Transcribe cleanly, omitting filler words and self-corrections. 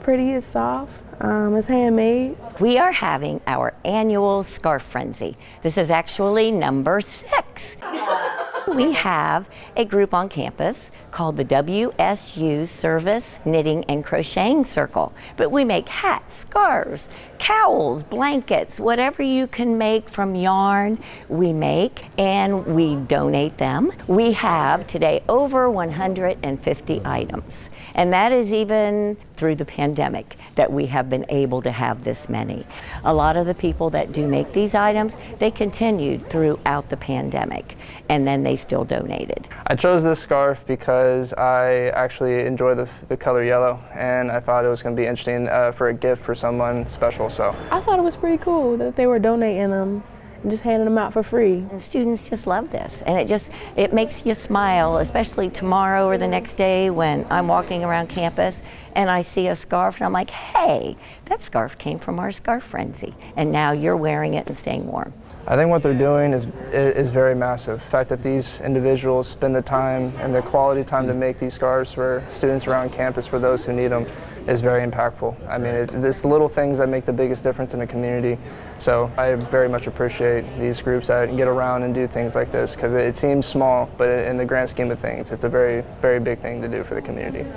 pretty, it's soft, it's handmade. We are having our annual scarf frenzy. This is actually number 6. We have a group on campus called the WSU Service Knitting and Crocheting Circle. But we make hats, scarves, cowls, blankets, whatever you can make from yarn, we make and we donate them. We have today over 150 items. And that is even through the pandemic that we have been able to have this many. A lot of the people that do make these items, they continued throughout the pandemic, and then they still donated. I chose this scarf because I actually enjoy the color yellow, and I thought it was going to be interesting for a gift for someone special. So I thought it was pretty cool that they were donating them and just handing them out for free. And students just love this, and it makes you smile, especially tomorrow or the next day when I'm walking around campus and I see a scarf and I'm like, hey, that scarf came from our scarf frenzy, and now you're wearing it and staying warm. I think what they're doing is very massive. The fact that these individuals spend the time and the quality time to make these scarves for students around campus, for those who need them, is very impactful. I mean, it's the little things that make the biggest difference in a community. So I very much appreciate these groups that get around and do things like this, because it seems small, but in the grand scheme of things, it's a very, very big thing to do for the community.